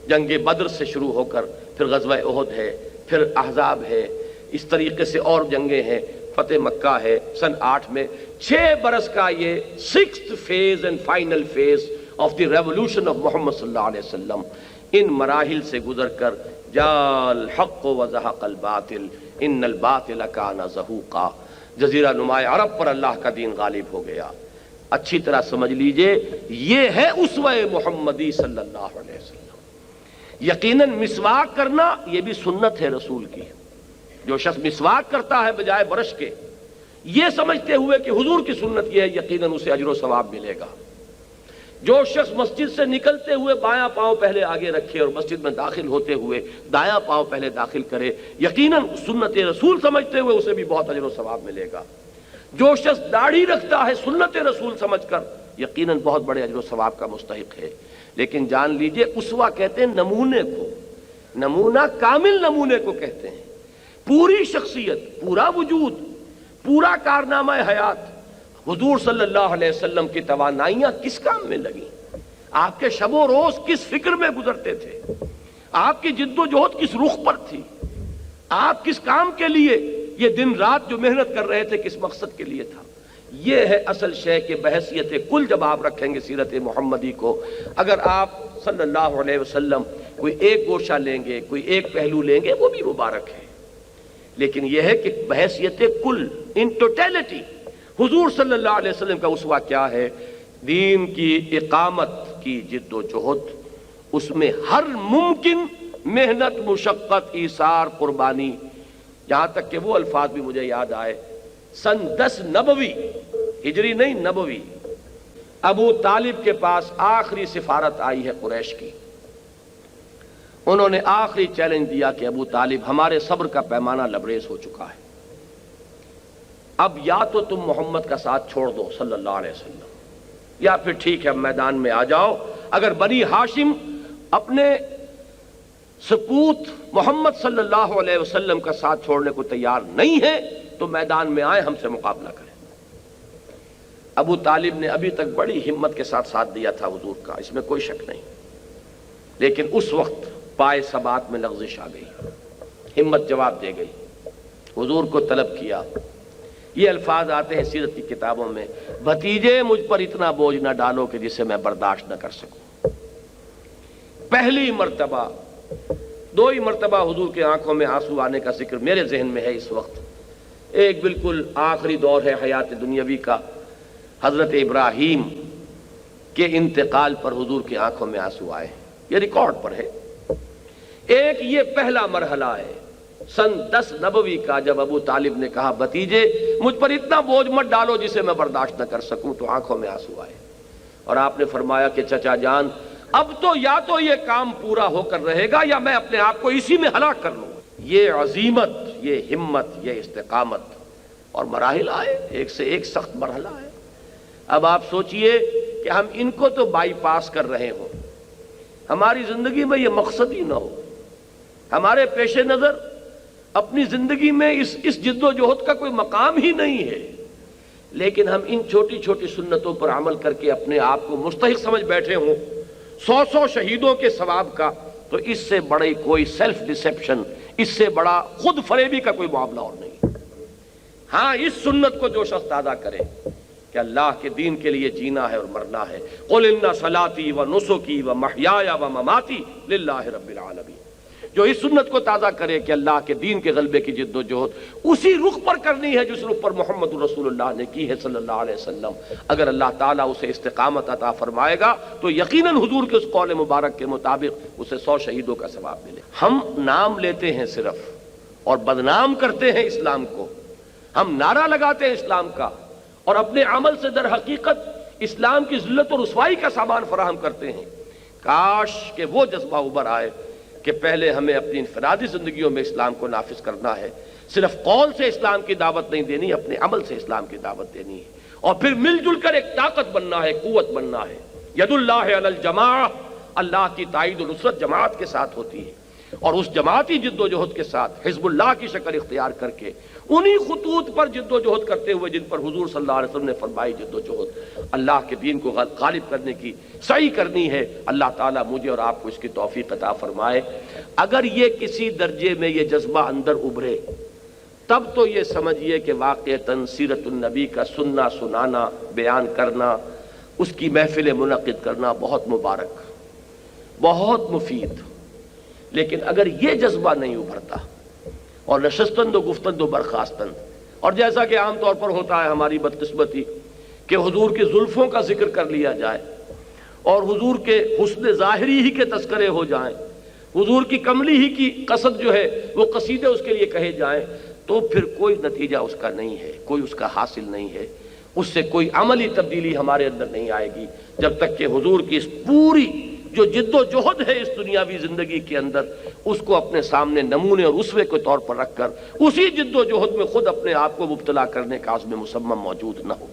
جنگ بدر سے شروع ہو کر پھر غزوہ احد ہے، پھر احزاب ہے، اس طریقے سے اور جنگیں ہیں، فتح مکہ ہے سن 8 میں۔ 6 برس کا یہ 6th phase and final phase of the revolution of محمد صلی اللہ علیہ وسلم، ان مراحل سے گزر کر جاء الحق وزہق الباطل ان الباطل کان زہوقا، جزیرہ نماء عرب پر اللہ کا دین غالب ہو گیا۔ اچھی طرح سمجھ لیجئے یہ ہے اسوہ محمدی صلی اللہ علیہ وسلم۔ یقیناً مسواک کرنا یہ بھی سنت ہے رسول کی۔ جو شخص مسواک کرتا ہے بجائے برش کے، یہ سمجھتے ہوئے کہ حضور کی سنت یہ ہے، یقیناً اسے اجر و ثواب ملے گا۔ جو شخص مسجد سے نکلتے ہوئے بایاں پاؤں پہلے آگے رکھے اور مسجد میں داخل ہوتے ہوئے دایاں پاؤں پہلے داخل کرے، یقیناً سنت رسول سمجھتے ہوئے اسے بھی بہت اجر و ثواب ملے گا۔ جو شخص داڑھی رکھتا ہے سنت رسول سمجھ کر، یقیناً بہت بڑے اجر و ثواب کا مستحق ہے۔ لیکن جان لیجئے اسوہ کہتے ہیں نمونے کو، نمونہ کامل نمونے کو کہتے ہیں۔ پوری شخصیت، پورا وجود، پورا کارنامہ حیات، حضور صلی اللہ علیہ وسلم کی توانائیاں کس کام میں لگی؟ آپ کے شب و روز کس فکر میں گزرتے تھے؟ آپ کی جد و جہد کس رخ پر تھی؟ آپ کس کام کے لیے یہ دن رات جو محنت کر رہے تھے کس مقصد کے لیے تھا؟ یہ ہے اصل شے کہ بحیثیت کل جب آپ رکھیں گے سیرت محمدی کو، اگر آپ صلی اللہ علیہ وسلم کوئی ایک گوشہ لیں گے، کوئی ایک پہلو لیں گے، وہ بھی مبارک ہے، لیکن یہ ہے کہ بحیثیت کل ان ٹوٹیلٹی حضور صلی اللہ علیہ وسلم کا اسوہ کیا ہے؟ دین کی اقامت کی جد و جہد، اس میں ہر ممکن محنت، مشقت، ایثار، قربانی، جہاں تک کہ وہ الفاظ بھی مجھے یاد آئے، سن 10 نبوی، ہجری نہیں نبوی، ابو طالب کے پاس آخری سفارت آئی ہے قریش کی۔ انہوں نے آخری چیلنج دیا کہ ابو طالب ہمارے صبر کا پیمانہ لبریز ہو چکا ہے، اب یا تو تم محمد کا ساتھ چھوڑ دو صلی اللہ علیہ وسلم، یا پھر ٹھیک ہے میدان میں آ جاؤ۔ اگر بنی ہاشم اپنے سپوت محمد صلی اللہ علیہ وسلم کا ساتھ چھوڑنے کو تیار نہیں ہے تو میدان میں آئے، ہم سے مقابلہ کریں۔ ابو طالب نے ابھی تک بڑی ہمت کے ساتھ ساتھ دیا تھا حضور کا، اس میں کوئی شک نہیں، لیکن اس وقت پائے ثبات میں لغزش آ گئی، ہمت جواب دے گئی، حضور کو طلب کیا۔ یہ الفاظ آتے ہیں سیرت کی کتابوں میں، بھتیجے مجھ پر اتنا بوجھ نہ ڈالو کہ جسے میں برداشت نہ کر سکوں۔ پہلی مرتبہ، 2 ہی مرتبہ حضور کے آنکھوں میں آنسو آنے کا ذکر میرے ذہن میں ہے اس وقت۔ ایک بالکل آخری دور ہے حیات دنیاوی کا، حضرت ابراہیم کے انتقال پر حضور کی آنکھوں میں آنسو آئے، یہ ریکارڈ پر ہے۔ ایک یہ پہلا مرحلہ ہے سن 10 نبوی کا، جب ابو طالب نے کہا بھتیجے مجھ پر اتنا بوجھ مت ڈالو جسے میں برداشت نہ کر سکوں، تو آنکھوں میں آنسو آئے، اور آپ نے فرمایا کہ چچا جان اب تو یا تو یہ کام پورا ہو کر رہے گا یا میں اپنے آپ کو اسی میں ہلاک کر لوں گا۔ یہ عزیمت، یہ ہمت، یہ استقامت، اور مراحل آئے، ایک سے ایک سخت مرحلہ ہے۔ اب آپ سوچئے کہ ہم ان کو تو بائی پاس کر رہے ہوں، ہماری زندگی میں یہ مقصد ہی نہ ہو، ہمارے پیش نظر اپنی زندگی میں اس جد و جہد کا کوئی مقام ہی نہیں ہے، لیکن ہم ان چھوٹی چھوٹی سنتوں پر عمل کر کے اپنے آپ کو مستحق سمجھ بیٹھے ہوں 100 شہیدوں کے ثواب کا، تو اس سے بڑی کوئی سیلف ڈسیپشن، اس سے بڑا خود فریبی کا کوئی معاملہ اور نہیں۔ ہاں اس سنت کو جو شخص تازہ کرے کہ اللہ کے دین کے لیے جینا ہے اور مرنا ہے، قل ان صلاتی و نسکی و محیایا و مماتی للہ رب العالمین، جو اس سنت کو تازہ کرے کہ اللہ کے دین کے غلبے کی جد و جہد اسی رخ پر کرنی ہے جس رخ پر محمد رسول اللہ نے کی ہے صلی اللہ علیہ وسلم، اگر اللہ تعالیٰ اسے استقامت عطا فرمائے گا تو یقیناً حضور کے اس قول مبارک کے مطابق اسے 100 شہیدوں کا ثواب ملے۔ ہم نام لیتے ہیں صرف اور بدنام کرتے ہیں اسلام کو، ہم نعرہ لگاتے ہیں اسلام کا اور اپنے عمل سے در حقیقت اسلام کی ذلت اور رسوائی کا سامان فراہم کرتے ہیں۔ کاش کہ وہ جذبہ ابھر آئے کہ پہلے ہمیں اپنی انفرادی زندگیوں میں اسلام کو نافذ کرنا ہے، صرف قول سے اسلام کی دعوت نہیں دینی، اپنے عمل سے اسلام کی دعوت دینی ہے، اور پھر مل جل کر ایک طاقت بننا ہے، قوت بننا ہے۔ ید اللہ علی الجماعہ، اللہ کی تائید و نصرت جماعت کے ساتھ ہوتی ہے۔ اور اس جماعتی جد و جہد کے ساتھ حزب اللہ کی شکل اختیار کر کے انہی خطوط پر جد و جہد کرتے ہوئے جن پر حضور صلی اللہ علیہ وسلم نے فرمائی جد و جہد اللہ کے دین کو غالب کرنے کی سعی کرنی ہے. اللہ تعالیٰ مجھے اور آپ کو اس کی توفیق عطا فرمائے. اگر یہ کسی درجے میں یہ جذبہ اندر ابھرے تب تو یہ سمجھیے کہ واقعتاً سیرت النبی کا سننا سنانا بیان کرنا اس کی محفل منعقد کرنا بہت مبارک بہت مفید. لیکن اگر یہ جذبہ نہیں ابھرتا اور نشستند و گفتند و برخاستند اور جیسا کہ عام طور پر ہوتا ہے ہماری بدقسمتی کہ حضور کی زلفوں کا ذکر کر لیا جائے اور حضور کے حسن ظاہری ہی کے تذکرے ہو جائیں, حضور کی کملی ہی کی قصد جو ہے وہ قصیدے اس کے لیے کہے جائیں, تو پھر کوئی نتیجہ اس کا نہیں ہے, کوئی اس کا حاصل نہیں ہے, اس سے کوئی عملی تبدیلی ہمارے اندر نہیں آئے گی جب تک کہ حضور کی اس پوری جو جد و جہد ہے اس دنیاوی زندگی کے اندر اس کو اپنے سامنے نمونے اور اسوے کے طور پر رکھ کر اسی جد و جہد میں خود اپنے آپ کو مبتلا کرنے کا عزم مصمم موجود نہ ہو.